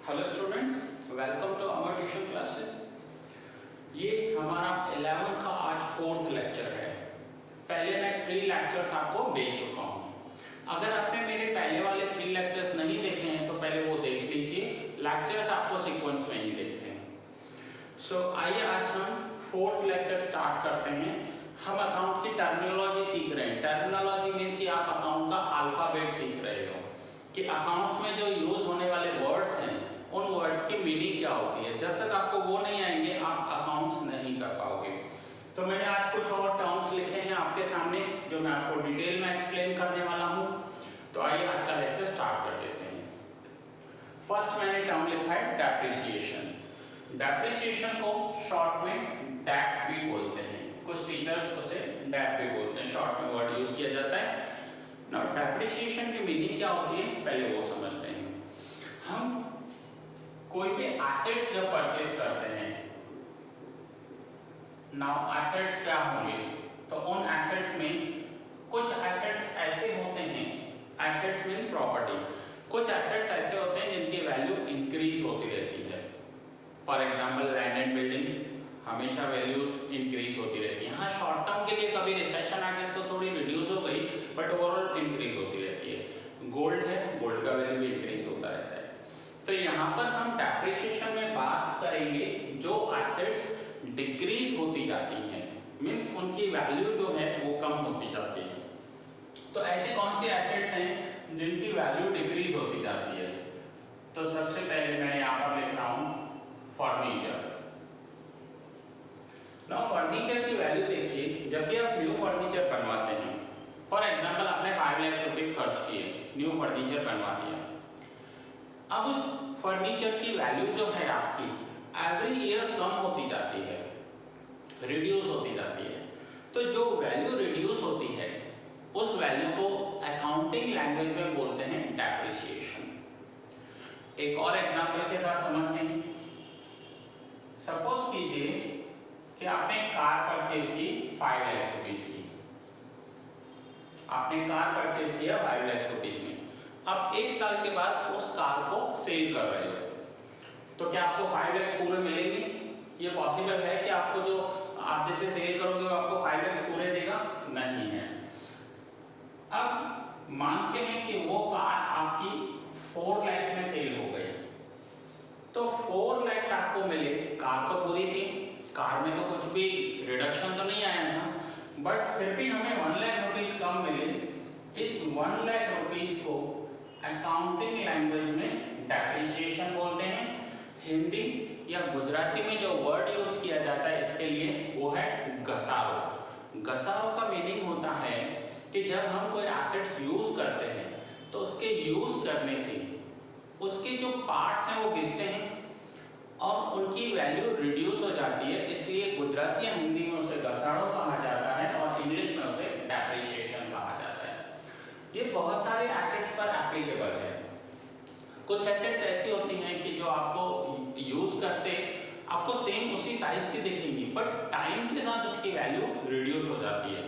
Hello students, welcome to our tuition classes. ये हमारा 11th का आज 4th लेक्चर है। पहले मैं 3 लेक्चर्स आपको भेज चुका हूँ। अगर आपने मेरे पहले वाले 3 लेक्चर्स नहीं देखे हैं तो पहले वो देख लीजिए। लेक्चर्स आपको सीक्वेंस में ही देखते हैं। सो आइए आज हम 4th लेक्चर स्टार्ट करते हैं। हम अकाउंट की टर्मिनोलॉजी सीख रहे हैं। टर्मिनोलॉजी मीन्स कि आप अकाउंट का अल्फाबेट सीख रहे हो कि अकाउंट्स में जो यूज होने वाले वर्ड्स हैं उन वर्ड्स की मीनिंग क्या होती है। जब तक आपको वो नहीं आएंगे आप अकाउंट्स नहीं कर पाओगे। तो मैंने आज कुछ और टर्म्स लिखे हैं आपके सामने जो मैं आपको डिटेल में एक्सप्लेन करने वाला हूँ। तो आइए आज का लेक्चर स्टार्ट कर देते हैं। फर्स्ट मैंने टर्म लिखा है डेप्रिसिएशन। डेप्रिसिएशन को शॉर्ट में डैप भी बोलते हैं, कुछ टीचर्स उसे डैप भी बोलते हैं, शॉर्ट में वर्ड यूज किया जाता है। नाउ डेप्रिसिएशन की मीनिंग क्या होती है पहले वो समझते हैं। हम कोई भी एसेट्स जब परचेज करते हैं, नाउ एसेट्स क्या होंगे, तो उन एसेट्स में कुछ एसेट्स ऐसे होते हैं, एसेट्स मींस प्रॉपर्टी, कुछ एसेट्स ऐसे होते हैं जिनकी वैल्यू इंक्रीज होती रहती है। For example land and building हमेशा वैल्यू इंक्रीज होती रहती है। हाँ, शॉर्ट टर्म के लिए कभी रिसेशन आ गया तो थोड़ी रिड्यूस हो गई, बट ओवरऑल इंक्रीज होती रहती है। गोल्ड है, गोल्ड का वैल्यू भी इंक्रीज होता रहता है। तो यहाँ पर हम डेप्रिसिएशन में बात करेंगे जो एसेट्स डिक्रीज होती जाती हैं, मींस उनकी वैल्यू जो है वो कम होती जाती है। तो ऐसे कौन से एसेट्स हैं जिनकी वैल्यू डिक्रीज होती जाती है? तो सबसे पहले मैं यहाँ पर लिख रहा हूँ फर्नीचर। ना फर्नीचर की वैल्यू देखिए, जब भी आप न्यू फर्नीचर बनवाते हैं, फॉर एग्जांपल आपने 5 लाख रुपीस खर्च किए, न्यू फर्नीचर बनवा दिया। अब उस फर्नीचर की वैल्यू जो है आपकी एवरी ईयर कम होती जाती है, रिड्यूस होती जाती है। तो जो वैल्यू रिड्यूस होती है उस वैल्यू को अकाउंटिंग लैंग्वेज में बोलते हैं डेप्रिसिएशन। एक और एग्जांपल के साथ समझते हैं। सपोज कीजिए कि आपने कार परचेज की 5 लाख रुपीस की, आपने कार परचेज किया 5 लाख रुपीस में। अब 1 साल के बाद उस कार को सेल कर रहे हो, तो क्या आपको 5 लाख पूरे मिलेंगे? ये पॉसिबल है कि आपको जो आप जैसे सेल करोगे वो आपको 5 लाख पूरे देगा? नहीं है। अब मानते हैं कि वो कार आपकी 4 लाख में सेल हो गई, तो 4 लाख आपको मिले। कार तो पूरी थी, कार में तो कुछ भी रिडक्शन तो नहीं आया था, बट फिर भी हमें 1 लाख रुपीस कम मिले। इस 1 लाख रुपीस को अकाउंटिंग लैंग्वेज में डेप्रिसिएशन बोलते हैं। हिंदी या गुजराती में जो वर्ड यूज किया जाता है इसके लिए वो है घसारो। घसारो का मीनिंग होता है कि जब हम कोई एसेट्स यूज करते हैं तो उसके यूज करने से उसके जो पार्ट्स हैं वो घिसते हैं और उनकी वैल्यू रिड्यूस हो जाती है। इसलिए गुजराती या हिंदी में उसे घसारो कहा जाता है और इंग्लिश में उसे डेप्रिसिएशन कहा जाता है। ये बहुत सारे एसेट्स पर एप्लीकेबल है। कुछ एसेट्स ऐसी होती हैं कि जो आपको यूज करते आपको सेम उसी साइज की दिखेंगी, बट टाइम के साथ उसकी वैल्यू रिड्यूस हो जाती है।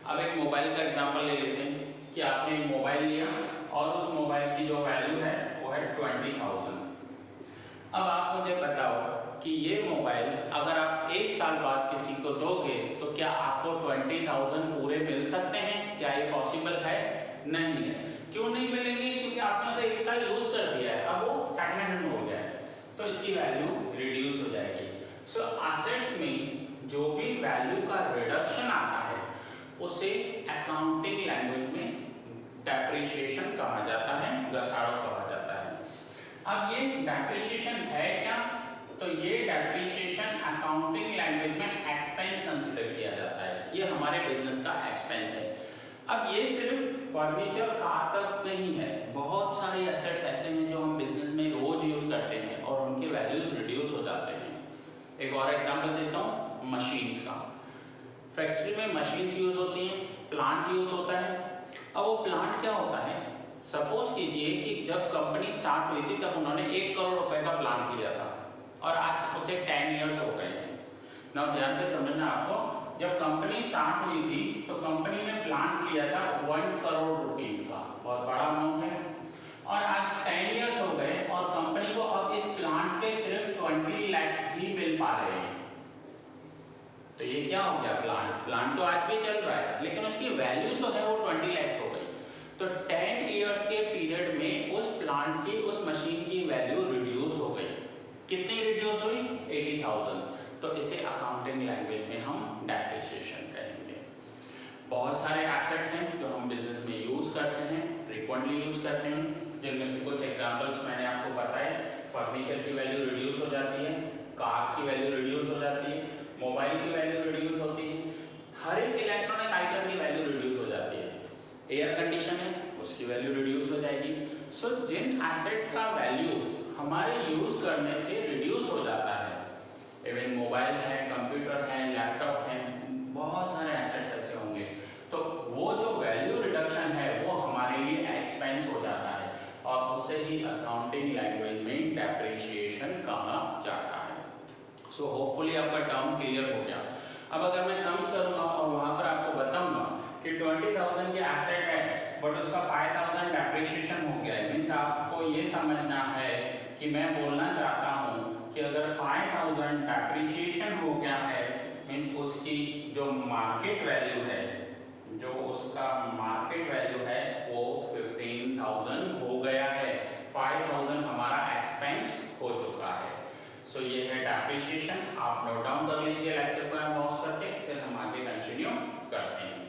अब एक मोबाइल का एग्जांपल ले लेते हैं कि आपने एक मोबाइल लिया और उस मोबाइल की जो वैल्यू है वो है 20,000। अब आप मुझे बताओ कि ये मोबाइल अगर आप 1 साल बाद किसी को दोगे तो क्या आपको 20,000 पूरे मिल सकते हैं? क्या ये पॉसिबल है? नहीं है। क्यों नहीं मिलेंगे? क्योंकि आपने उसे 1 साल यूज कर दिया है, अब वो सेकंड हैंड हो गया है, तो इसकी वैल्यू रिड्यूस हो जाएगी। सो एसेट्स में जो भी वैल्यू का रिडक्शन आता है उसे अकाउंटिंग लैंग्वेज में डेप्रिसिएशन कहा जाता है, घसारो कहा जाता है। अब ये डेप्रिसिएशन है क्या? तो ये डेप्रिसिएशन अकाउंटिंग लैंग्वेज में एक्सपेंस कंसीडर किया जाता है। ये हमारे बिजनेस का एक्सपेंस है। अब ये सिर्फ फर्नीचर कार तक नहीं है, बहुत सारे एसेट्स ऐसे हैं जो हम बिजनेस में रोज यूज करते हैं और उनके वैल्यूज रिड्यूस हो जाते हैं। एक और एग्जांपल देता हूँ मशीन्स का। फैक्ट्री में मशीन्स यूज होती हैं, प्लांट यूज होता है। अब वो प्लांट क्या होता है, सपोज कीजिए कि जब कंपनी स्टार्ट हुई थी तब उन्होंने 1 करोड़ रुपए का प्लांट लिया था और आज उसे 10 ईयर्स हो गए हैं। ना ध्यान से समझना, आपको जब कंपनी स्टार्ट हुई थी तो कंपनी ने प्लांट लिया था 1 करोड़ रुपीस का, बहुत बड़ा अमाउंट है, और आज 10 ईयर्स हो गए और कंपनी को अब 20 लाख ही मिल पा रहे हैं। तो ये क्या हो गया, प्लांट तो आज भी चल रहा है लेकिन उसकी वैल्यू जो है वो 20 लाख हो गई। तो 10 इयर्स के पीरियड में उस प्लांट की, उस मशीन की वैल्यू रिड्यूस हो गई। कितनी रिड्यूस हुई, 80,000। तो इसे अकाउंटिंग लैंग्वेज में हम डेप्रिसिएशन कहेंगे। बहुत सारे एसेट्स हैं जो हम बिजनेस में यूज करते हैं, फ्रीक्वेंटली यूज करते हैं, जिनमें से कुछ एग्जांपल्स मैंने आपको बताए। फर्नीचर की वैल्यू रिड्यूस हो जाती है, कार की वैल्यू रिड्यूस हो जाती है, मोबाइल की वैल्यू रिड्यूस होती है, हर एक इलेक्ट्रॉनिक आइटम की वैल्यू रिड्यूस हो जाती है। एयर कंडीशन है, उसकी वैल्यू रिड्यूस हो जाएगी। सो जिन एसेट्स का वैल्यू हमारे यूज करने से रिड्यूस हो जाता है, इवन मोबाइल है, कंप्यूटर है, लैपटॉप है, बहुत सारे एसेट्स ऐसे होंगे, तो वो जो वैल्यू रिडक्शन है वो हमारे लिए एक्सपेंस हो जाता है और उसे ही अकाउंटिंग लैंग्वेज में डेप्रिसिएशन कहा जाता है। सो होपफुली आपका टर्म क्लियर हो गया। अब अगर मैं सम्स करूंगा और वहां पर आपको बताऊंगा कि 20,000 के एसेट है बट उसका 5,000 डेप्रिसिएशन हो गया है, मीन्स आपको ये समझना है कि मैं बोलना चाहता हूँ कि अगर 5,000 डेप्रिसिएशन हो गया है मीन्स उसकी जो मार्केट वैल्यू है, जो उसका मार्केट वैल्यू है वो 15,000 हो गया है, 5,000 हमारा एक्सपेंस हो चुका है। सो ये है डेप्रिसिएशन। आप नोट डाउन कर लीजिए लेक्चर को पॉज करके, फिर हम आगे कंटिन्यू करते हैं।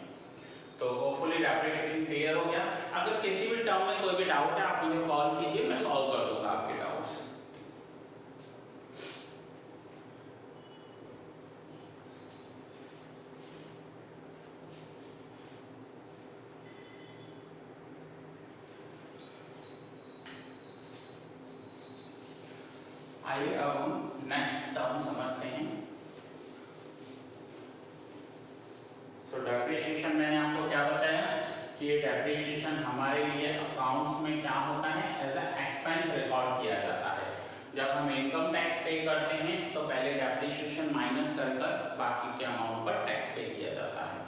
तो होपफुली डेप्रिसिएशन क्लियर हो गया। अगर किसी भी टर्म में कोई भी डाउट है आप मुझे कॉल कीजिए, मैं सॉल्व कर दूंगा आपके डाउट्स। आइए अब हम नेक्स्ट टर्म समझते हैं। सो डेप्रिसिएशन मैंने आपको क्या बताया कि ये डेप्रिसिएशन हमारे लिए अकाउंट्स में क्या होता है, एज अ एक्सपेंस रिकॉर्ड किया जाता है। जब हम इनकम टैक्स पे करते हैं तो पहले डेप्रिसिएशन माइनस कर बाकी के अमाउंट पर टैक्स पे किया जाता है।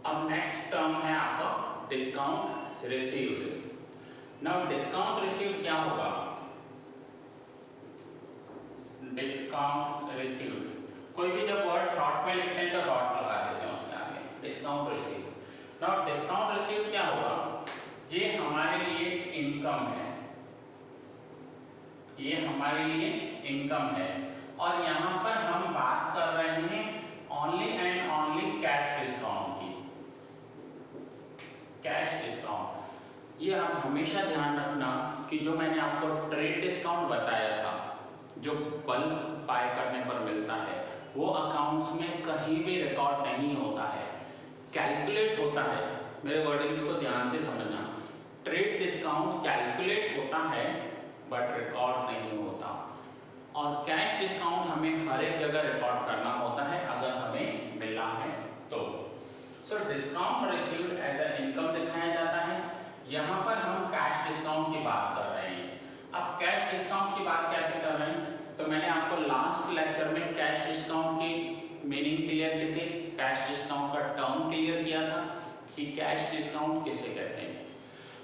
अब नेक्स्ट टर्म है आपका discount received. Now discount received क्या होगा, डिस्काउंट रिसीव्ड, कोई भी जब वर्ड शॉर्ट में लिखते हैं तो डॉट लगा देते हैं उसके आगे, discount received. Now discount received क्या होगा, ये हमारे लिए इनकम है, ये हमारे लिए इनकम है और यहाँ पर हम बात कर रहे हैं only and only cash discount की। कैश डिस्काउंट, ये आप हमेशा ध्यान रखना कि जो मैंने आपको ट्रेड डिस्काउंट बताया था, जो बल्क बाय करने पर मिलता है, वो अकाउंट्स में कहीं भी रिकॉर्ड नहीं होता है, कैलकुलेट होता है। मेरे वर्डिंग्स को ध्यान से समझना, ट्रेड डिस्काउंट कैलकुलेट होता है बट रिकॉर्ड नहीं होता, और कैश डिस्काउंट हमें हर एक जगह रिकॉर्ड करना होता है अगर हमें मिला है तो। So discount received as a income दिखाया जाता है। यहाँ पर हम कैश डिस्काउंट की बात कर रहे हैं। अब कैश डिस्काउंट की बात कैसे कर रहे हैं, तो मैंने आपको लास्ट लेक्चर में कैश डिस्काउंट की मीनिंग क्लियर की थी, कैश डिस्काउंट का टर्म क्लियर किया था कि कैश डिस्काउंट किसे कहते हैं।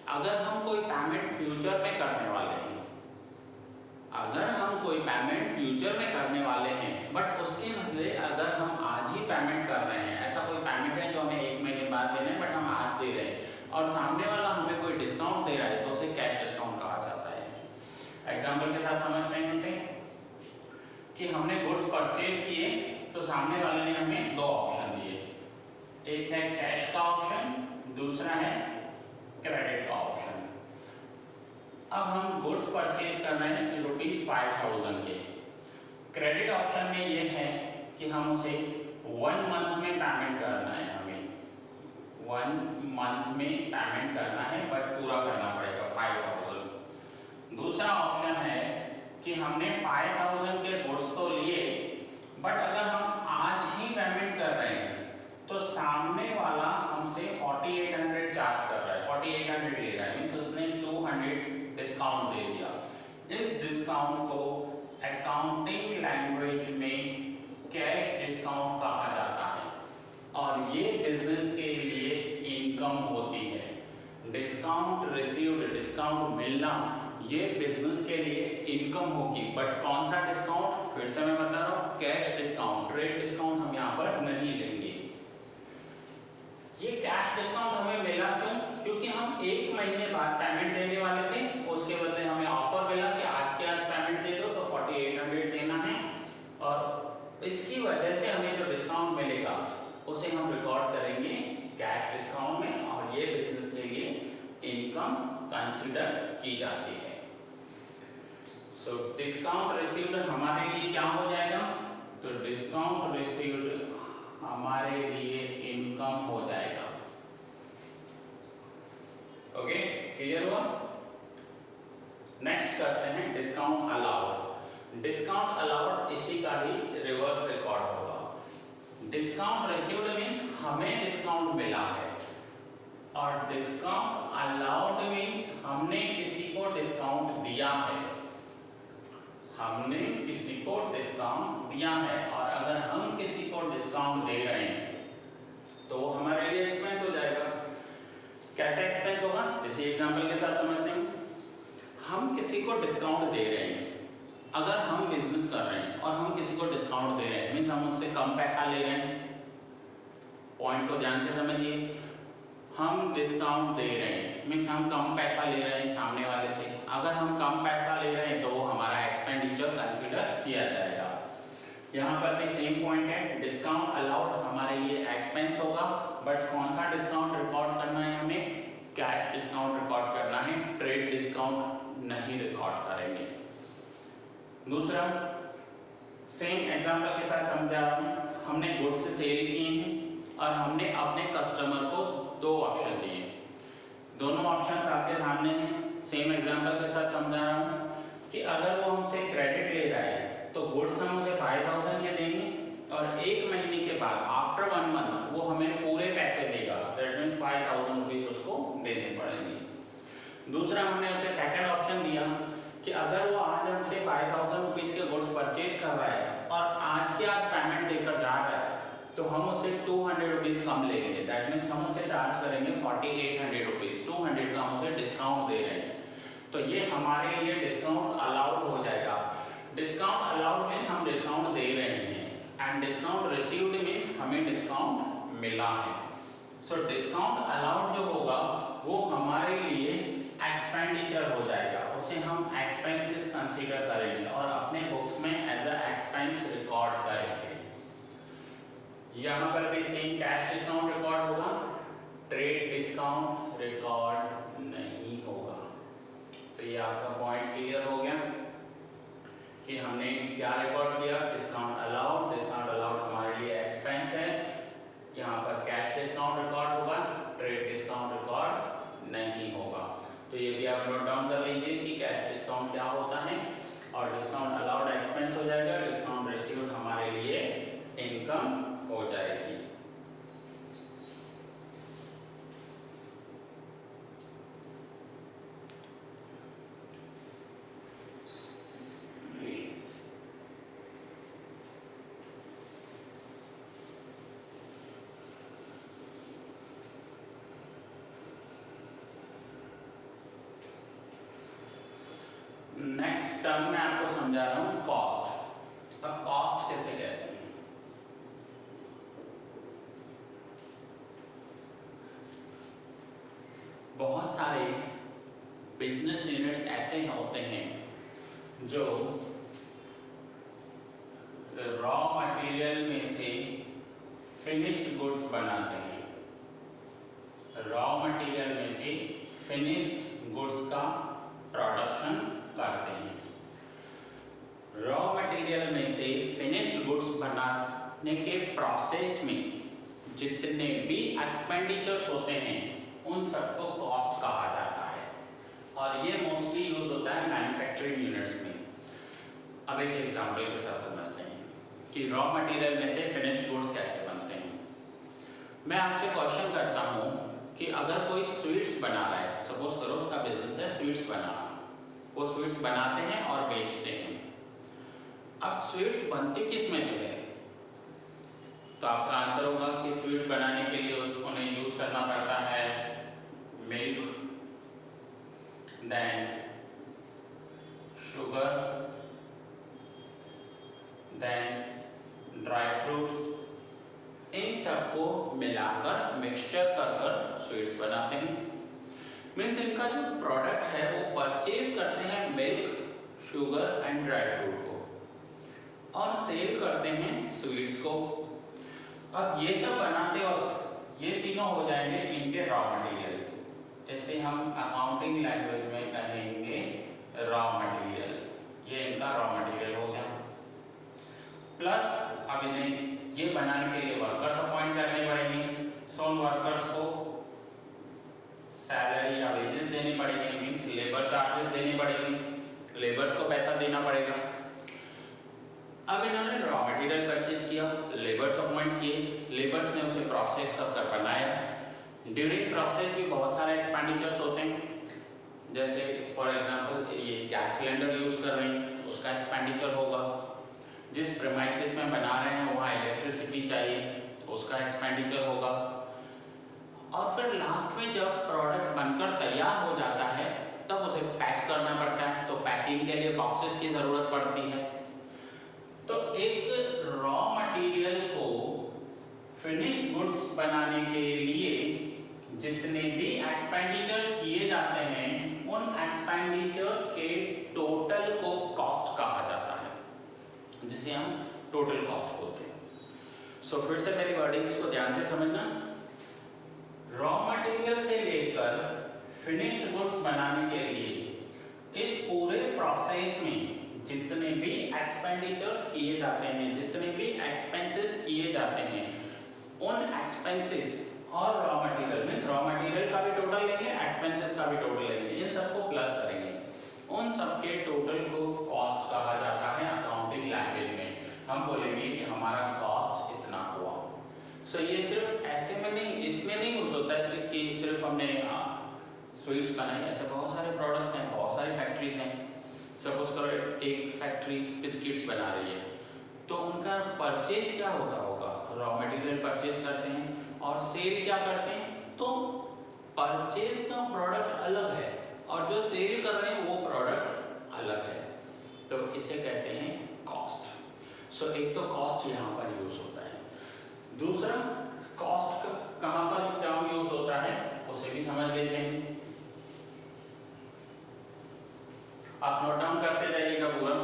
अगर हम कोई पेमेंट फ्यूचर में करने वाले हैं, अगर हम कोई पेमेंट फ्यूचर में करने वाले हैं बट उसके बदले अगर हम आज ही पेमेंट कर रहे हैं, ऐसा कोई पेमेंट है जो हमें 1 महीने बाद देना है बट हम आज दे रहे हैं और सामने वाला हमें कोई डिस्काउंट दे रहा है तो उसे कैश डिस्काउंट कहा जाता है। एग्जाम्पल के साथ समझते हैं इसे कि हमने गुड्स परचेज किए तो सामने वाले ने हमें 2 ऑप्शन दिए, एक है कैश का ऑप्शन, दूसरा है क्रेडिट का ऑप्शन। अब हम गुड्स परचेज कर रहे हैं ₹5,000 के। क्रेडिट ऑप्शन में ये है कि हम उसे 1 मंथ में पेमेंट करना है, हमें 1 मंथ में पेमेंट करना है बट पूरा करना पड़ेगा 5,000। दूसरा ऑप्शन है कि हमने 5,000 के गुड्स तो लिए बट अगर हम आज ही पेमेंट कर रहे हैं तो सामने वाला हमसे 4,800 चार्ज कर रहा है, 4,800 ले रहा है, मीन्स उसने 200 डिस्काउंट दे दिया। इस डिस्काउंट को अकाउंटिंग लैंग्वेज में कैश डिस्काउंट कहा जाता है और ये बिजनेस के लिए इनकम होती है। डिस्काउंट रिसीव्ड, डिस्काउंट मिलना ये बिजनेस के लिए इनकम होगी, बट कौन सा डिस्काउंट, फिर से मैं बता रहा हूँ, कैश डिस्काउंट, ट्रेड डिस्काउंट हम यहाँ पर नहीं लेंगे। ये कैश डिस्काउंट हमें मिला क्यों? क्योंकि हम 1 महीने बाद पेमेंट देने वाले थे, उसके बदले हमें ऑफर मिला कि आज के आज पेमेंट दे दो, तो 4800 देना है, और इसकी वजह से हमें जो डिस्काउंट मिलेगा उसे हम रिकॉर्ड करेंगे कैश डिस्काउंट में, और ये बिजनेस के लिए इनकम कंसीडर की जाती है। सो डिस्काउंट रिसीव्ड हमारे लिए क्या हो जाएगा? तो डिस्काउंट रिसीव्ड हमारे लिए इनकम हो जाएगा। ओके, क्लियर हुआ? नेक्स्ट करते हैं डिस्काउंट अलाउड। डिस्काउंट अलाउड इसी का ही रिवर्स रिकॉर्ड होगा। डिस्काउंट रिसीव्ड मींस हमें डिस्काउंट मिला है, और डिस्काउंट अलाउड मींस हमने किसी को डिस्काउंट दिया है। हमने किसी को डिस्काउंट दिया है, और अगर हम किसी को डिस्काउंट दे रहे हैं तो वो हमारे लिए एक्सपेंस हो जाएगा। कैसे एक्सपेंस होगा? इसी एग्जांपल के साथ समझते हैं। हम किसी को डिस्काउंट दे रहे हैं, अगर हम बिजनेस कर रहे हैं और हम किसी को डिस्काउंट दे रहे हैं मीन्स हम उनसे कम पैसा ले रहे हैं। पॉइंट को ध्यान से समझिए, हम डिस्काउंट दे रहे हैं मीन्स हम कम पैसा ले रहे हैं सामने वाले से। अगर हम कम पैसा ले रहे हैं तो वो हमारा एक्सपेंडिचर कंसीडर किया जाएगा। यहाँ पर भी सेम पॉइंट है, डिस्काउंट अलाउड हमारे लिए एक्सपेंस होगा, बट कौन सा डिस्काउंट रिकॉर्ड करना है हमें? कैश डिस्काउंट रिकॉर्ड करना है, ट्रेड डिस्काउंट नहीं रिकॉर्ड करेंगे। दूसरा, सेम एग्जांपल के साथ समझा रहा हूँ। हमने गुड्स सेल किए हैं और हमने अपने कस्टमर को 2 ऑप्शन दिए। दोनों ऑप्शंस आपके सामने हैं। सेम एग्जांपल के साथ समझा रहा हूँ कि अगर वो हमसे क्रेडिट ले रहा है तो गुड्स हम उसे 5000 के देंगे, और 1 महीने के बाद आफ्टर 1 मंथ वो हमें पूरे पैसे देगा, दैट मीन्स 5000 रुपीज उसको देने पड़ेंगे। दूसरा, हमने उसे सेकंड ऑप्शन दिया कि अगर वो आज हमसे 5000 रुपीज के गुड्स परचेज कर रहा है और आज के आज पेमेंट देकर जा रहा है, तो हम उसे 200 रुपीज कम लेंगे, दैट मीन्स हम उसे चार्ज करेंगे 4800 रुपीज। 200 का हम उसे डिस्काउंट दे रहे हैं, तो ये हमारे लिए डिस्काउंट अलाउड हो जाएगा। डिस्काउंट अलाउड मीन्स हम डिस्काउंट दे रहे हैं, एंड डिस्काउंट रिसीव्ड मीन्स हमें डिस्काउंट मिला है। सो डिस्काउंट अलाउड जो होगा वो हमारे लिए एक्सपेंडिचर हो जाएगा, उसे हम एक्सपेंसेस कंसीडर करेंगे और अपने बुक्स में एज अ एक्सपेंस रिकॉर्ड करेंगे। यहाँ पर भी सेम कैश डिस्काउंट रिकॉर्ड होगा, ट्रेड डिस्काउंट रिकॉर्ड नहीं होगा। तो ये आपका पॉइंट क्लियर हो गया कि हमने क्या रिकॉर्ड किया? Discount allowed. डिस्काउंट अलाउड हमारे लिए एक्सपेंस है। यहाँ पर कैश डिस्काउंट रिकॉर्ड होगा, ट्रेड डिस्काउंट रिकॉर्ड नहीं होगा। तो ये भी आप नोट डाउन कर लीजिए कि कैश डिस्काउंट क्या होता है, और डिस्काउंट अलाउड एक्सपेंस हो जाएगा, डिस्काउंट रिसीव्ड हमारे लिए इनकम हो जाएगी। नेक्स्ट टर्म में आपको समझा रहा हूं कॉस्ट। अब कॉस्ट किसे कहते हैं? बहुत सारे बिजनेस यूनिट्स ऐसे होते हैं जो रॉ मटेरियल में से फिनिश्ड गुड्स बनाते हैं। रॉ मटेरियल में से फिनिश्ड गुड्स का प्रोडक्शन करते हैं। रॉ मटेरियल में से फिनिश्ड गुड्स बनाने के प्रोसेस में जितने भी एक्सपेंडिचर्स होते हैं उन सबको कॉस्ट कहा जाता है, और ये मोस्टली यूज होता है मैन्युफैक्चरिंग यूनिट्स में। अब एक एग्जांपल के साथ समझते हैं कि रॉ मटेरियल में से फिनिश्ड गुड्स कैसे बनते हैं। मैं आपसे क्वेश्चन करता हूँ कि अगर कोई स्वीट्स बना रहा है, सपोज करो उसका बिजनेस है स्वीट्स बनाना, वो स्वीट्स बनाते हैं और बेचते हैं। अब स्वीट्स बनती किस में से है? तो आपका आंसर होगा कि स्वीट बनाने के लिए उन्हें यूज करना पड़ता है milk, then sugar, then dry fruits, इन सबको मिलाकर मिक्सचर कर कर स्वीट्स बनाते हैं। मीन्स इनका जो प्रोडक्ट है वो परचेज करते हैं milk, sugar and dry fruit को और सेल करते हैं स्वीट्स को। अब ये सब बनाते वक्त ये तीनों हो जाएंगे इनके रॉ मटेरियल, इसे हम अकाउंटिंग लैंग्वेज में कहेंगे रॉ मटेरियल। ये इनका रॉ मटेरियल हो गया। प्लस अब इन्हें ये बनाने के लिए वर्कर्स अपॉइंट करने पड़ेंगे। सो उन वर्कर्स को सैलरी या वेजेस देने पड़ेंगे, मीन्स लेबर चार्जेस देने पड़ेंगे, लेबर्स को पैसा देना पड़ेगा। अब इन्होंने रॉ मटेरियल परचेज किया, लेबर्स अपॉइंट किए, लेबर्स ने उसे प्रोसेस कर बनाया। ड्यूरिंग प्रोसेस भी बहुत सारे एक्सपेंडिचर्स होते हैं, जैसे फॉर एग्जांपल ये गैस सिलेंडर यूज कर रहे हैं उसका एक्सपेंडिचर होगा, जिस प्रेमाइसेस में बना रहे हैं वहाँ इलेक्ट्रिसिटी चाहिए उसका एक्सपेंडिचर होगा, और फिर लास्ट में जब प्रोडक्ट बनकर तैयार हो जाता है तब उसे पैक करना पड़ता है, तो पैकिंग के लिए बॉक्सेस की ज़रूरत पड़ती है। तो एक रॉ मटेरियल को फिनिश्ड गुड्स बनाने के लिए जितने भी एक्सपेंडिचर्स किए जाते हैं उन एक्सपेंडिचर्स के टोटल को कॉस्ट कहा जाता है, जिसे हम टोटल कॉस्ट बोलते हैं। सो फिर से मेरी वर्डिंग्स को ध्यान से समझना। रॉ मटेरियल से लेकर फिनिश्ड गुड्स बनाने के लिए इस पूरे प्रोसेस में जितने भी एक्सपेंडिचर्स किए जाते हैं, जितने भी एक्सपेंसेस किए जाते हैं, उन एक्सपेंसेस और raw material means raw material का भी टोटल लेंगे, एक्सपेंसेस का भी टोटल लेंगे, इन सबको प्लस करेंगे, उन सबके टोटल को कॉस्ट कहा जाता है अकाउंटिंग लैंग्वेज में। हम बोलेंगे कि हमारा कॉस्ट इतना हुआ। सो ये सिर्फ ऐसे में नहीं, इसमें नहीं यूज होता है कि सिर्फ हमने स्वीट्स बनाई, ऐसे बहुत सारे प्रोडक्ट्स हैं, बहुत सारी फैक्ट्रीज हैं। सपोज करो एक फैक्ट्री बिस्किट्स बना रही है, तो उनका परचेज क्या होता होगा, रॉ मटेरियल परचेज करते हैं और सेल क्या करते हैं, तो परचेज का प्रोडक्ट अलग है और जो सेल कर रहे हैं वो प्रोडक्ट अलग है, तो इसे कहते हैं कॉस्ट। सो एक तो कॉस्ट यहाँ पर यूज होता है, दूसरा कॉस्ट कहाँ पर टर्म यूज होता है उसे भी समझ लेते हैं। आप नोट डाउन करते जाइएगा पूरा।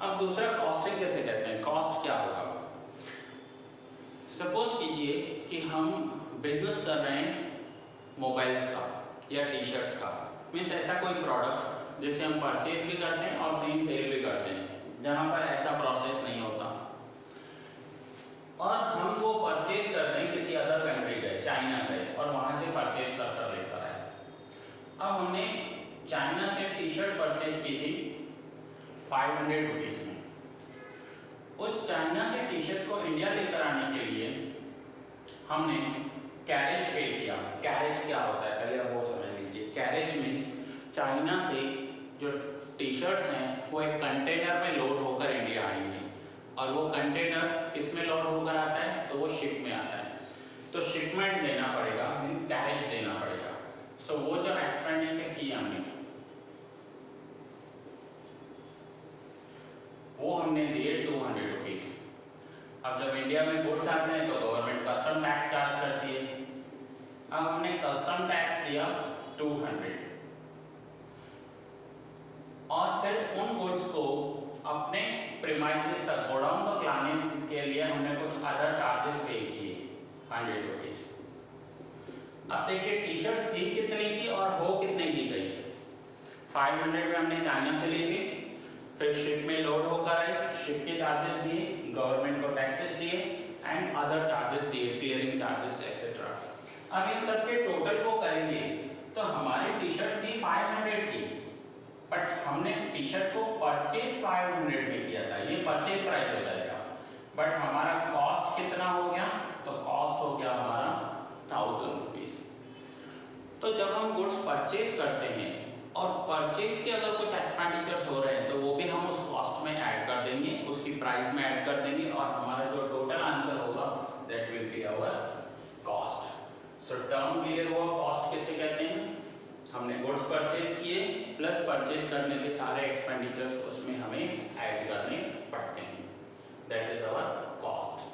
अब दूसरा कॉस्टिंग कैसे कहते हैं, कॉस्ट क्या होगा। सपोज कीजिए कि हम बिजनेस कर रहे हैं मोबाइल्स का या टी शर्ट्स का, मीन्स ऐसा कोई प्रोडक्ट जिसे हम परचेज भी करते हैं और सेम सेल भी करते हैं, जहाँ पर ऐसा प्रोसेस नहीं होता, और हम वो परचेज करते हैं किसी अदर कंट्री गए, चाइना गए और वहाँ से परचेज कर कर लेकर आए। अब हमने चाइना से टी शर्ट परचेज की थी 500 रुपीज़ में। उस चाइना से टी शर्ट को इंडिया लेकर आने के लिए हमने कैरेज पे किया। कैरेज क्या होता है पहले आप वो समझ लीजिए। कैरेज मीन्स चाइना से जो टी शर्ट्स हैं वो एक कंटेनर में लोड होकर इंडिया आएंगे, और वो कंटेनर किस में लोड होकर आता है, तो वो शिप में आता है, तो शिपमेंट देना पड़ेगा, मीन्स कैरेज देना पड़ेगा। सो वो जो एक्सपेंडिचर किया हमने वो हमने दिए 200 रुपीज़। अब जब इंडिया में गुड्स आते हैं तो गवर्नमेंट कस्टम टैक्स चार्ज करती है। अब हमने कस्टम टैक्स दिया 200, और फिर उन गुड्स को अपने प्रीमाइसेस तक गोडाउन तक लाने के लिए हमने कुछ अदर चार्जेस पे किए 100 रुपीज़। अब देखिए टी शर्ट थी कितने की और हो कितने की गई। 500 में हमने चाइना से ली थी, फिर शिप में लोड होकर आई, शिप के चार्जेस दिए, गवर्नमेंट को टैक्सेस दिए एंड अदर चार्जेस दिए, क्लियरिंग चार्जेस एक्सेट्रा। अब इन सब के टोटल को करेंगे तो हमारी टी शर्ट थी 500 की, बट हमने टी शर्ट को परचेज 500 में किया था, ये परचेज प्राइस हो जाएगा, बट हमारा कॉस्ट कितना हो गया, तो कॉस्ट हो गया हमारा 1000 रुपीज़। तो जब हम गुड्स परचेज करते हैं और परचेज के अगर कुछ एक्सपेंडिचर्स हो रहे हैं तो वो भी हम उस कॉस्ट में ऐड कर देंगे, उसकी प्राइस में ऐड कर देंगे, और हमारा जो टोटल आंसर होगा that will be our cost. So term clear हुआ, कॉस्ट किसे कहते हैं, हमने गुड्स परचेज किए प्लस परचेज करने के सारे एक्सपेंडिचर्स उसमें हमें ऐड करने पड़ते हैं। That is our cost.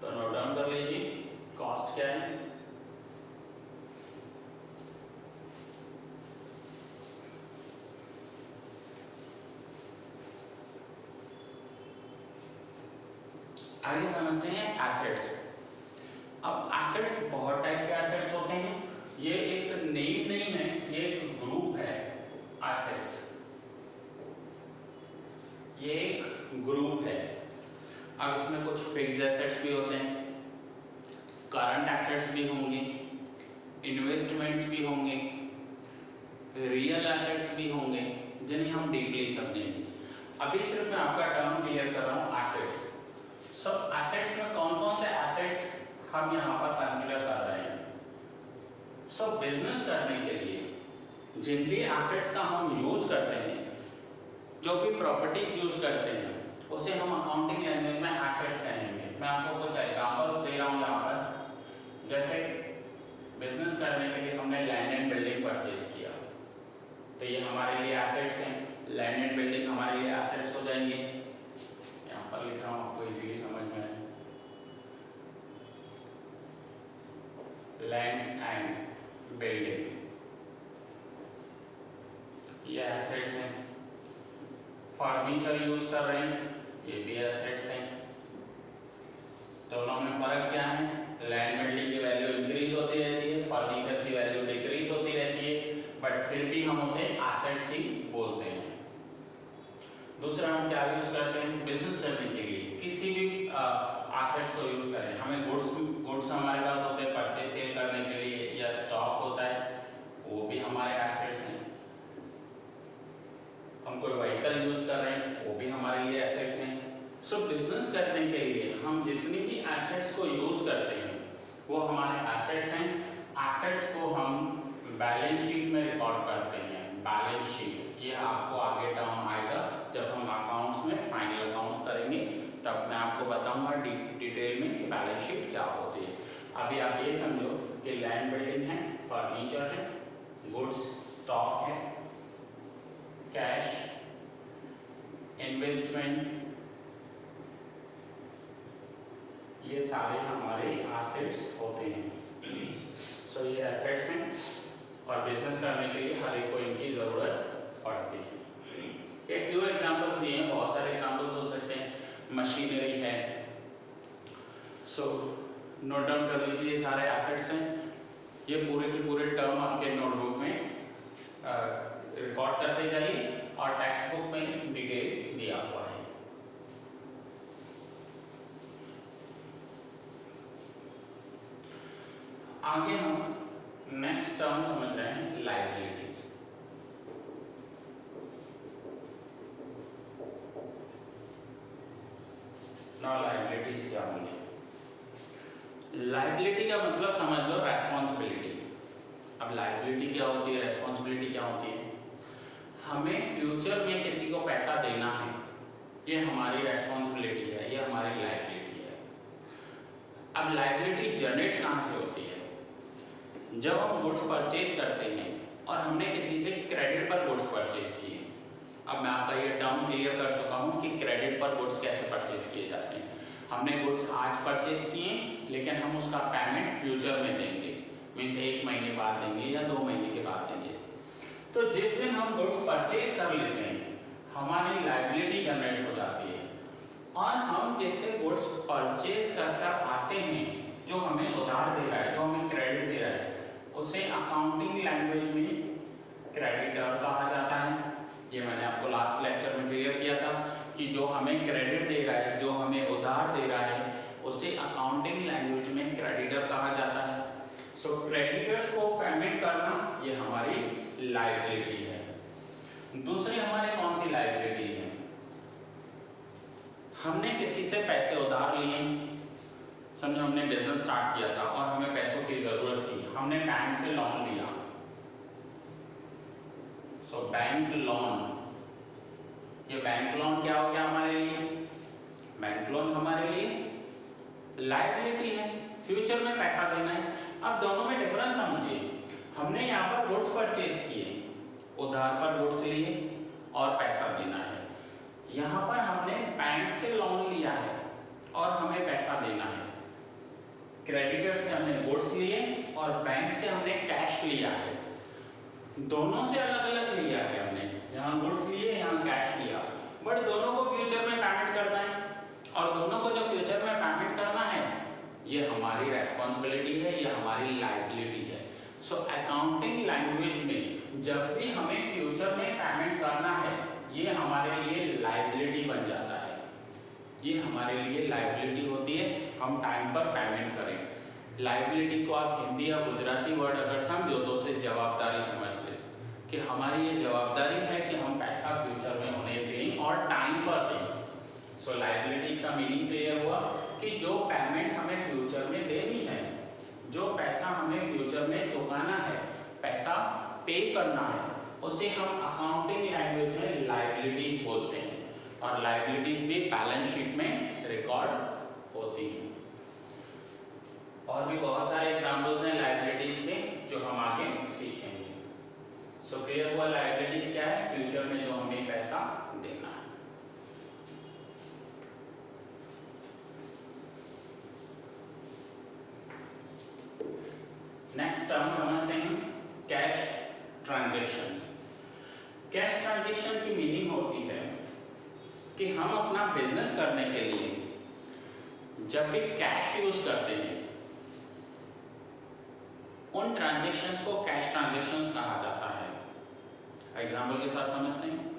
तो नोट डाउन कर लीजिए कॉस्ट क्या है। आगे समझते हैं एसेट्स। अब एसेट्स बहुत टाइप के एसेट्स होते हैं, ये एक नेम नहीं है, ये एक ग्रुप है एसेट्स, ये एक ग्रुप है। अब इसमें कुछ फिक्स्ड एसेट्स भी होते हैं, करंट एसेट्स भी होंगे, इन्वेस्टमेंट्स भी होंगे, रियल एसेट्स भी होंगे, जिन्हें हम डीपली समझेंगे। अभी सिर्फ मैं आपका टर्म क्लियर कर रहा हूँ एसेट्स। सब एसेट्स में कौन कौन से एसेट्स हम यहाँ पर कंसीडर कर रहे हैं। सब बिजनेस करने के लिए जिन भी एसेट्स का हम यूज करते हैं, जो भी प्रॉपर्टीज यूज करते हैं, उसे हम अकाउंटिंग लैंग्वेज में एसेट्स कहेंगे। मैं आपको कुछ एग्जांपल्स दे रहा हूँ यहाँ पर। जैसे बिजनेस करने के लिए हमने लैंड एंड बिल्डिंग परचेज किया, तो ये हमारे लिए एसेट्स हैं। लैंड एंड बिल्डिंग हमारे लिए एसेट्स हो जाएंगे। यहाँ पर लिख रहा हूँ आपको इजीली समझ में आए। लैंड एंड बिल्डिंग ये एसेट्स हैं। फर्नीचर यूज कर रहे हैं, ये भी एसेट्स हैं। दोनों में फर्क क्या है? लैंड बिल्डिंग की वैल्यू इंक्रीज होती रहती है, फर्नीचर की वैल्यू डिक्रीज होती रहती है, बट फिर भी हम उसे एसेट्स ही बोलते हैं। दूसरा हम क्या यूज करते हैं बिजनेस करने के लिए, किसी भी एसेट्स को यूज करें। हमें गुड्स हमारे पास होते हैं परचेज सेल करने के लिए, या स्टॉक होता है, वो भी हमारे एसेट्स हैं। हम कोई व्हीकल यूज कर रहे हैं, वो भी हमारे लिए एसेट्स हैं। सो बिजनेस करने के लिए हम जितनी भी एसेट्स को यूज करते हैं वो हमारे एसेट्स हैं। एसेट्स को हम बैलेंस शीट में रिकॉर्ड करते हैं। बैलेंस शीट ये आपको आगे टर्म आएगा जब हम अकाउंट्स में फाइनल अकाउंट्स करेंगे, तब मैं आपको बताऊंगा डिटेल में कि बैलेंस शीट क्या होती है। अभी आप ये समझो कि लैंड बिल्डिंग है, फर्नीचर है, गुड्स स्टॉक है, कैश, इन्वेस्टमेंट, ये सारे हमारे एसेट्स होते हैं। सो ये एसेट्स हैं और बिजनेस करने के लिए हर एक को इनकी जरूरत पड़ती है। एक दो एग्जांपल्स दिए हैं, बहुत सारे एग्जांपल्स हो सकते हैं। मशीनरी है, सो नोट डाउन कर लीजिए, ये सारे एसेट्स हैं। ये पूरे के पूरे टर्म आपके नोटबुक में रिकॉर्ड करते जाइए और टेक्स्ट बुक में डिटेल दिया हुआ है। आगे हम नेक्स्ट टर्म समझ रहे हैं लायबिलिटीज। नाउ लायबिलिटीज क्या होंगे? लायबिलिटी का मतलब समझ लो रेस्पॉन्सिबिलिटी। अब लायबिलिटी क्या होती है, रेस्पॉन्सिबिलिटी क्या होती है? हमें फ्यूचर में किसी को पैसा देना है, ये हमारी रेस्पॉन्सिबिलिटी है, ये हमारी लायबिलिटी है। अब लायबिलिटी जनरेट कहाँ से होती है? जब हम गुड्स परचेज करते हैं और हमने किसी से क्रेडिट पर गुड्स परचेज किए। अब मैं आपका ये टर्म क्लियर कर चुका हूँ कि क्रेडिट पर गुड्स कैसे परचेज किए जाते हैं। हमने गुड्स आज परचेज किए, लेकिन हम उसका पेमेंट फ्यूचर में देंगे, मीन्स 1 महीने बाद देंगे या 2 महीने के बाद देंगे। तो जिस दिन हम गुड्स परचेज कर लेते हैं, हमारी लायबिलिटी जनरेट हो जाती है और हम जिससे गुड्स परचेज कर आते हैं, जो हमें उधार दे रहा है, जो हमें क्रेडिट दे रहा है, उसे अकाउंटिंग लैंग्वेज में क्रेडिटर कहा जाता है। ये मैंने आपको लास्ट लेक्चर में क्लियर किया था कि जो हमें क्रेडिट दे रहा है, जो हमें उधार दे रहा है, उसे अकाउंटिंग लैंग्वेज में क्रेडिटर कहा जाता है। सो क्रेडिटर्स को पेमेंट करना ये हमारी लायबिलिटी है। दूसरी हमारी कौन सी लायबिलिटी है? हमने किसी से पैसे उधार लिए, समझो हमने बिजनेस स्टार्ट किया था और हमें पैसों की जरूरत थी, हमने बैंक से लोन लिया। सो बैंक लोन, ये बैंक लोन क्या हो गया हमारे लिए? बैंक लोन हमारे लिए लायबिलिटी है, फ्यूचर में पैसा देना है। अब दोनों में डिफरेंस समझिए। हमने यहाँ पर गुड्स परचेज किए उधार पर गुड्स लिए और पैसा देना है। यहाँ पर हमने बैंक से लोन लिया है और हमें पैसा देना है। क्रेडिटर से हमने गुड्स लिए और बैंक से हमने कैश लिया है। दोनों से अलग अलग लिया है हमने, यहाँ गुड्स लिए, यहाँ कैश लिया, बट दोनों को फ्यूचर में पेमेंट करना है। और दोनों को जो फ्यूचर में पेमेंट करना है ये हमारी रेस्पॉन्सिबिलिटी है, ये हमारी लायबिलिटी है। सो अकाउंटिंग लैंग्वेज में जब भी हमें फ्यूचर में पेमेंट करना है ये हमारे लिए लायबिलिटी बन जाता है, ये हमारे लिए लायबिलिटी होती है, हम टाइम पर पेमेंट करें। लायबिलिटी को आप हिंदी या गुजराती वर्ड अगर समझो तो उसे जवाबदारी समझ ले कि हमारी ये जवाबदारी है कि हम पैसा फ्यूचर में उन्हें दें और टाइम पर दें। सो लायबिलिटीज का मीनिंग क्लियर हुआ कि जो पेमेंट हमें फ्यूचर में देनी है, जो पैसा हमें फ्यूचर में चुकाना है, पैसा पे करना है, उसे हम अकाउंटिंग लैंग्वेज में लायबिलिटीज बोलते हैं। और लायबिलिटीज भी बैलेंस शीट में रिकॉर्ड होती हैं। और भी बहुत सारे एग्जांपल्स हैं लायबिलिटीज के जो हम आगे सीखेंगे। सो क्लियर हुआ लायबिलिटीज क्या है, फ्यूचर में जो हमें पैसा देना है। नेक्स्ट टर्म समझते हैं, कैश ट्रांजैक्शंस। कैश ट्रांजैक्शन की मीनिंग होती है कि हम अपना बिजनेस करने के लिए जब भी कैश यूज करते हैं उन ट्रांजैक्शंस को कैश ट्रांजैक्शंस कहा जाता है। एग्जांपल के साथ समझते हैं,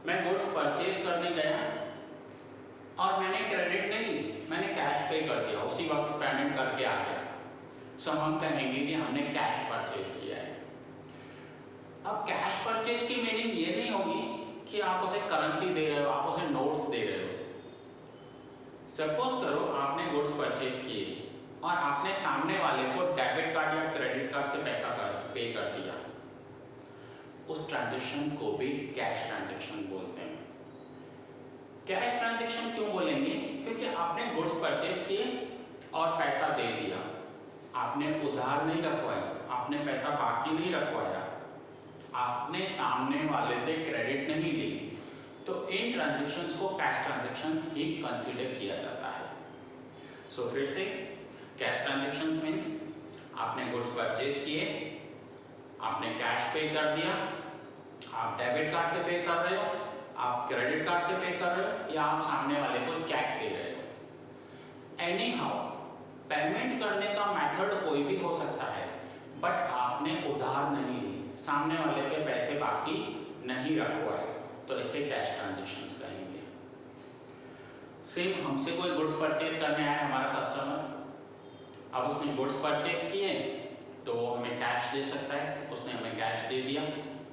मैं गुड्स परचेज करने गया और मैंने क्रेडिट नहीं ली, मैंने कैश पे कर दिया, उसी वक्त पेमेंट करके आ गया। सो हम कहेंगे कि हमने कैश परचेज किया है। अब कैश परचेज की मीनिंग ये नहीं होगी कि आप उसे करेंसी दे रहे हो, आप उसे नोट्स दे रहे हो। सपोज करो आपने गुड्स परचेज किए और आपने सामने वाले को डेबिट कार्ड या क्रेडिट कार्ड से पैसा पे कर दिया, उस ट्रांजैक्शन को भी कैश ट्रांजैक्शन बोलते हैं। कैश ट्रांजैक्शन क्यों बोलेंगे? क्योंकि आपने गुड्स परचेज किए और पैसा दे दिया, आपने उधार नहीं रखवाया, आपने पैसा बाकी नहीं रखवाया, आपने सामने वाले से क्रेडिट नहीं ली, तो इन ट्रांजैक्शंस को कैश ट्रांजैक्शन ही कंसीडर किया जाता है। सो फिर से कैश ट्रांजैक्शंस मींस आपने गुड्स परचेज किए, आपने कैश पे कर दिया, आप डेबिट कार्ड से पे कर रहे हो, आप क्रेडिट कार्ड से पे कर रहे हो, या आप सामने वाले को चेक दे रहे हो। एनी हाउ पेमेंट करने का मेथड कोई भी हो सकता है, बट आपने उधार नहीं ली, सामने वाले से पैसे बाकी नहीं रखवाए, तो इसे कैश ट्रांजैक्शंस कहेंगे। सेम हमसे कोई गुड्स परचेज करने आया हमारा कस्टमर, अब उसने गुड्स परचेज किए तो वो हमें कैश दे सकता है, उसने हमें कैश दे दिया,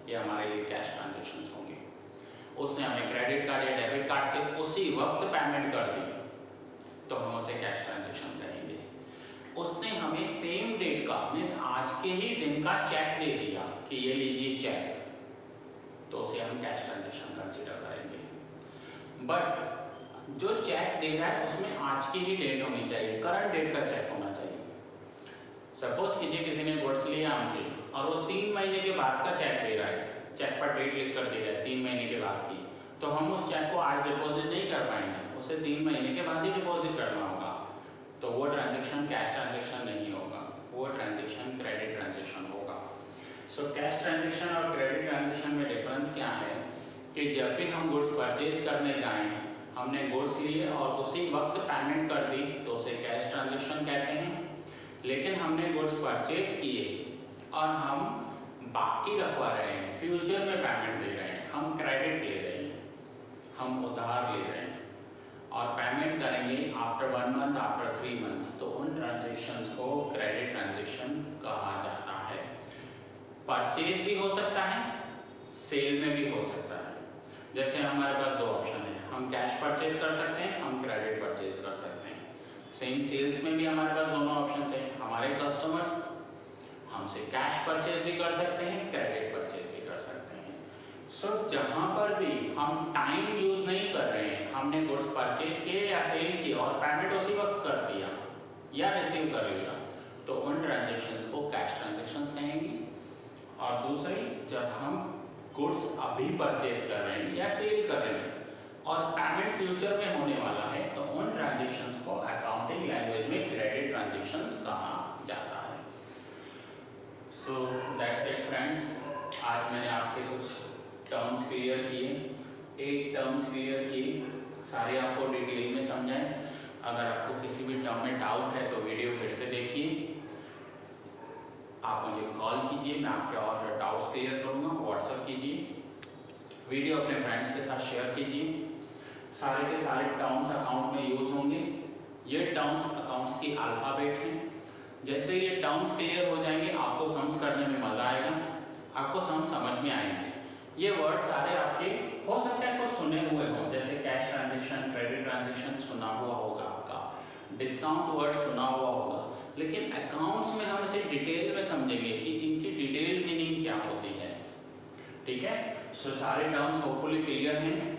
ये हमारे लिए कैश ट्रांजैक्शंस होंगे। उसने हमें क्रेडिट कार्ड या डेबिट कार्ड से उसी वक्त पेमेंट कर दी, तो हम उसे कैश ट्रांजैक्शन कहेंगे। उसने हमें सेम डेट का मीन्स आज के ही दिन का चेक दे दिया कि ये लीजिए चेक, तो उसे हम कैश ट्रांजैक्शन कंसीडर करेंगे। बट जो चेक दे रहा है उसमें आज की ही डेट होनी चाहिए, करंट डेट का चेक होना चाहिए। सपोज कीजिए किसी ने गुड्स लिया हमसे और वो 3 महीने के बाद का चेक दे रहा है, चेक पर डेट लिख कर दे रहा है 3 महीने के बाद की, तो हम उस चेक को आज डिपॉजिट नहीं कर पाएंगे, उसे 3 महीने के बाद ही डिपॉजिट करना होगा, तो वो ट्रांजैक्शन कैश ट्रांजैक्शन नहीं होगा, वो ट्रांजैक्शन क्रेडिट ट्रांजैक्शन होगा। सो कैश ट्रांजैक्शन और क्रेडिट ट्रांजैक्शन में डिफरेंस क्या है कि जब भी हम गुड्स परचेज करने जाएं, हमने गुड्स लिए और उसी वक्त पेमेंट कर दी तो उसे कैश ट्रांजैक्शन कहते हैं। लेकिन हमने गुड्स परचेज किए और हम बाकी रखवा रहे हैं, फ्यूचर में पेमेंट दे रहे हैं, हम क्रेडिट ले रहे हैं, हम उधार ले रहे हैं और पेमेंट करेंगे आफ्टर 1 मंथ, आफ्टर 3 मंथ, तो उन ट्रांजैक्शंस को क्रेडिट ट्रांजैक्शन कहा जाता है। परचेज भी हो सकता है, सेल में भी हो सकता है। जैसे हमारे पास 2 ऑप्शन है, हम कैश परचेज कर सकते हैं, हम क्रेडिट परचेज कर सकते हैं। सेम सेल्स में भी हमारे पास दोनों ऑप्शन है, हमारे कस्टमर्स हमसे कैश परचेज भी कर सकते हैं, क्रेडिट परचेज भी कर सकते हैं। सो जहाँ पर भी हम टाइम यूज नहीं कर रहे हैं, हमने गुड्स परचेज किए या सेल किए और पेमेंट उसी वक्त कर दिया या रिसीव कर लिया, तो उन ट्रांजैक्शंस को कैश ट्रांजैक्शंस कहेंगे। और दूसरी, जब हम गुड्स अभी परचेज कर रहे हैं या सेल कर रहे हैं और पेमेंट फ्यूचर में होने वाला है, तो उन ट्रांजेक्शन्स को अकाउंटिंग लैंग्वेज में क्रेडिट ट्रांजेक्शन्स कहा जाता है। सो दैट्स इट फ्रेंड्स, आज मैंने आपके कुछ टर्म्स क्लियर किए, 8 टर्म्स क्लियर किए, सारे आपको डिटेल में समझाएं। अगर आपको किसी भी टर्म में डाउट है तो वीडियो फिर से देखिए, आप मुझे कॉल कीजिए, मैं आपके और डाउट्स क्लियर करूँगा। व्हाट्सएप कीजिए, वीडियो अपने फ्रेंड्स के साथ शेयर कीजिए। सारे के सारे टर्म्स अकाउंट में यूज़ होंगे। ये टर्म्स अकाउंट्स की अल्फ़ाबेट हैं। जैसे ये टर्म्स क्लियर हो जाएंगे आपको सम्स करने में मज़ा आएगा, आपको सम्स समझ में आएंगे। ये वर्ड सारे आपके हो सकता है कुछ सुने हुए हों, जैसे कैश ट्रांजेक्शन, क्रेडिट ट्रांजेक्शन सुना हुआ होगा आपका, डिस्काउंट वर्ड सुना हुआ होगा, लेकिन अकाउंट्स में हम इसे डिटेल में समझेंगे कि इनकी डिटेल मीनिंग क्या होती है। ठीक है, सो सारे टर्म्स होपफुली क्लियर हैं।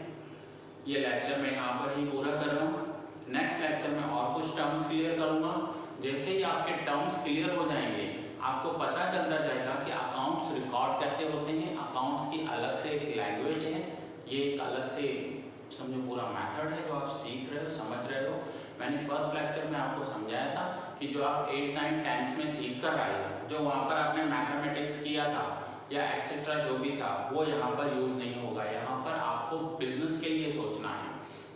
ये लेक्चर मैं यहाँ पर ही पूरा कर रहा हूँ। नेक्स्ट लेक्चर में और कुछ टर्म्स क्लियर करूँगा। जैसे ही आपके टर्म्स क्लियर हो जाएंगे आपको पता चलता जाएगा कि अकाउंट्स रिकॉर्ड कैसे होते हैं। अकाउंट्स की अलग से एक लैंग्वेज है, ये एक अलग से समझो पूरा मेथड है जो आप सीख रहे हो, समझ रहे हो। मैंने फर्स्ट लेक्चर में आपको समझाया था कि जो आप 8th, 9th, 10th में सीख कर आए हो, जो वहाँ पर आपने मैथमेटिक्स किया था या एक्सेट्रा जो भी था, वो यहाँ पर यूज़ नहीं होगा। यहाँ पर आपको बिजनेस के लिए सोचना है।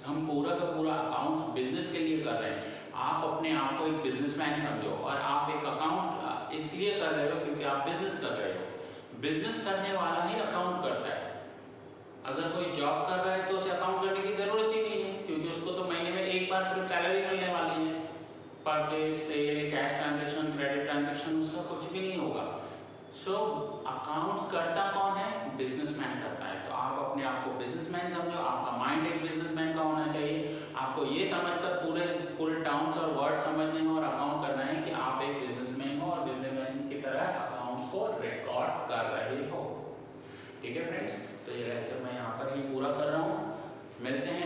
हम पूरा का पूरा अकाउंट्स बिजनेस के लिए कर रहे हैं। आप अपने आप को एक बिजनेसमैन समझो और आप एक अकाउंट इसलिए कर रहे हो क्योंकि आप बिजनेस कर रहे हो। बिजनेस करने वाला ही अकाउंट करता है। अगर कोई जॉब कर रहा है तो उसे अकाउंट करने की जरूरत ही नहीं है, क्योंकि उसको तो महीने में एक बार सिर्फ सैलरी मिलने वाली है। Purchase, sale, cash transaction, credit transaction, उसका कुछ भी नहीं होगा। सो अकाउंट्स करता कौन है? बिजनेसमैन करता है। तो आप अपने आप को बिजनेसमैन समझो, आपका माइंड एक बिजनेसमैन का होना चाहिए। आपको ये समझकर पूरे टर्म्स और वर्ड समझने हैं और अकाउंट करना है कि आप एक बिजनेसमैन हो और बिजनेसमैन की तरह अकाउंट्स को रिकॉर्ड कर रहे हो। ठीक है फ्रेंड्स, तो ये लेक्चर मैं यहाँ पर ही पूरा कर रहा हूँ। मिलते हैं